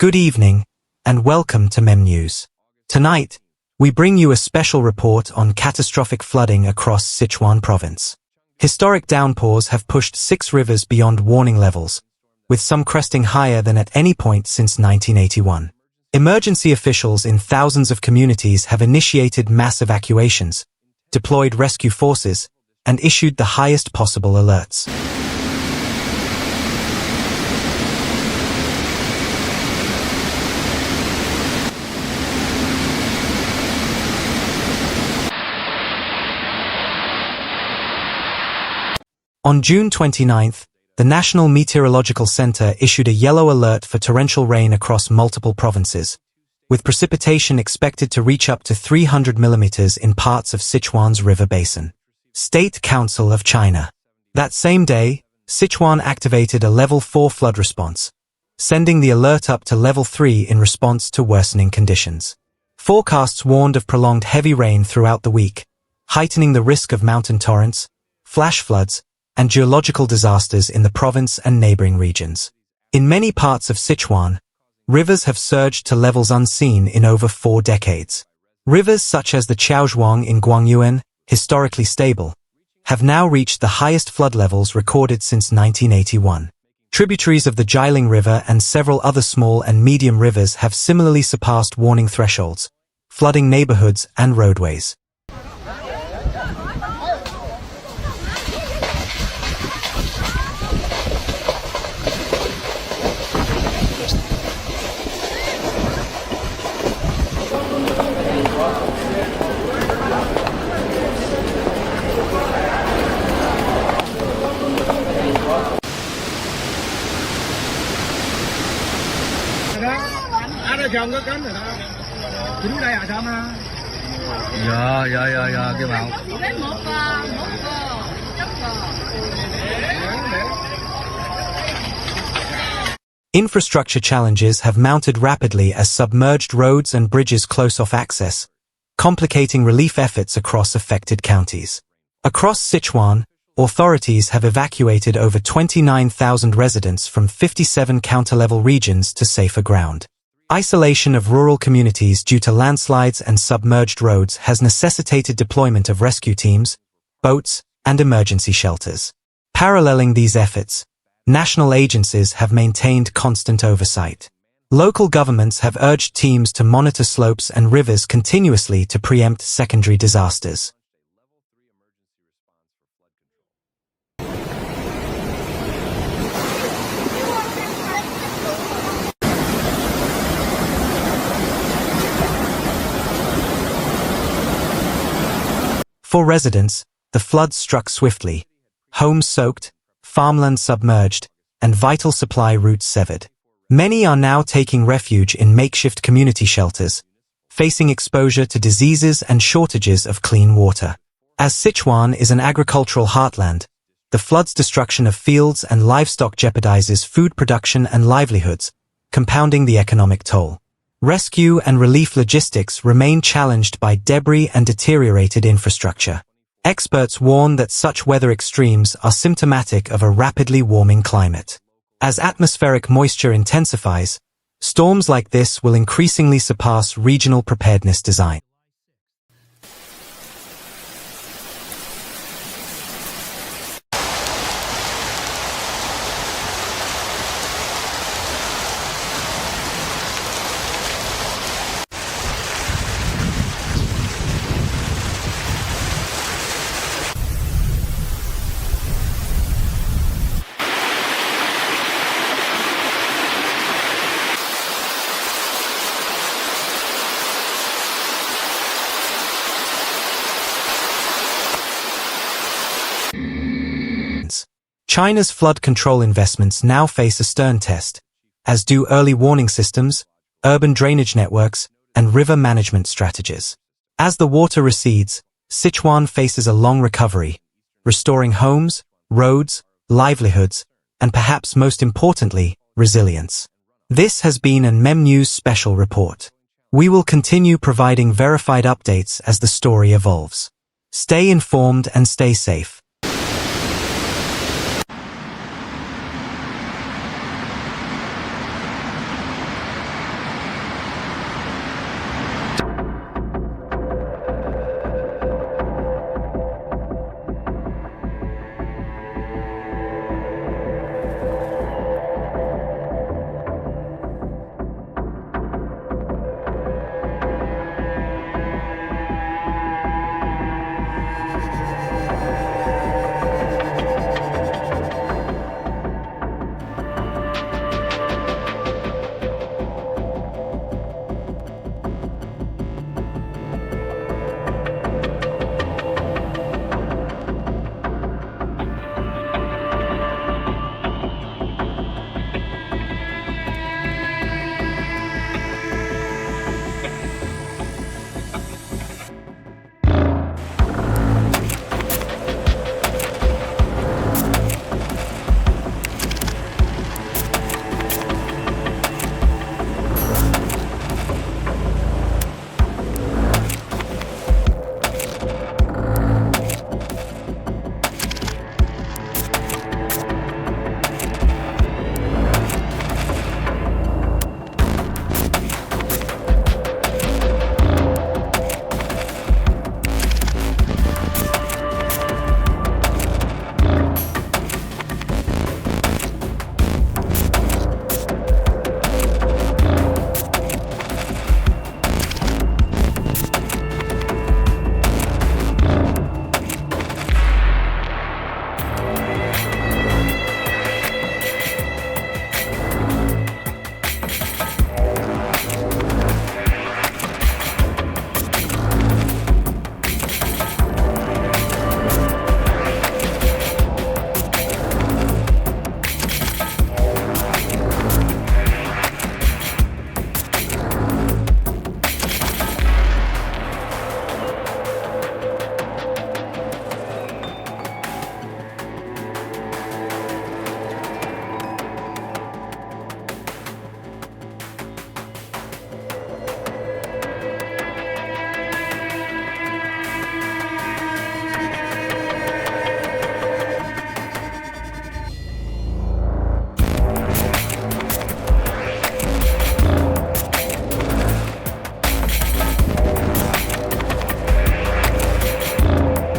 Good evening, and welcome to MMnews. Tonight, we bring you a special report on catastrophic flooding across Sichuan Province. Historic downpours have pushed 6 rivers beyond warning levels, with some cresting higher than at any point since 1981. Emergency officials in thousands of communities have initiated mass evacuations, deployed rescue forces, and issued the highest possible alerts. On June 29, the National Meteorological Center issued a yellow alert for torrential rain across multiple provinces, with precipitation expected to reach up to 300 millimeters in parts of Sichuan's river basin. State Council of China. That same day, Sichuan activated a Level 4 flood response, sending the alert up to Level 3 in response to worsening conditions. Forecasts warned of prolonged heavy rain throughout the week, heightening the risk of mountain torrents, flash floods, and geological disasters in the province and neighboring regions. In many parts of Sichuan, rivers have surged to levels unseen in over 4 decades. Rivers such as the Qiaozhuang in Guangyuan, historically stable, have now reached the highest flood levels recorded since 1981. Tributaries of the Jialing River and several other small and medium rivers have similarly surpassed warning thresholds, flooding neighborhoods and roadways. Infrastructure challenges have mounted rapidly as submerged roads and bridges close off access, complicating relief efforts across affected counties. Across Sichuan, authorities have evacuated over 29,000 residents from 57 counter-level regions to safer ground. Isolation of rural communities due to landslides and submerged roads has necessitated deployment of rescue teams, boats, and emergency shelters. Paralleling these efforts, national agencies have maintained constant oversight. Local governments have urged teams to monitor slopes and rivers continuously to preempt secondary disasters. For residents, the floods struck swiftly, homes soaked, farmland submerged, and vital supply routes severed. Many are now taking refuge in makeshift community shelters, facing exposure to diseases and shortages of clean water. As Sichuan is an agricultural heartland, the flood's destruction of fields and livestock jeopardizes food production and livelihoods, compounding the economic toll. Rescue and relief logistics remain challenged by debris and deteriorated infrastructure. Experts warn that such weather extremes are symptomatic of a rapidly warming climate. As atmospheric moisture intensifies, storms like this will increasingly surpass regional preparedness design. China's flood control investments now face a stern test, as do early warning systems, urban drainage networks, and river management strategies. As the water recedes, Sichuan faces a long recovery, restoring homes, roads, livelihoods, and perhaps most importantly, resilience. This has been an MMnews special report. We will continue providing verified updates as the story evolves. Stay informed and stay safe.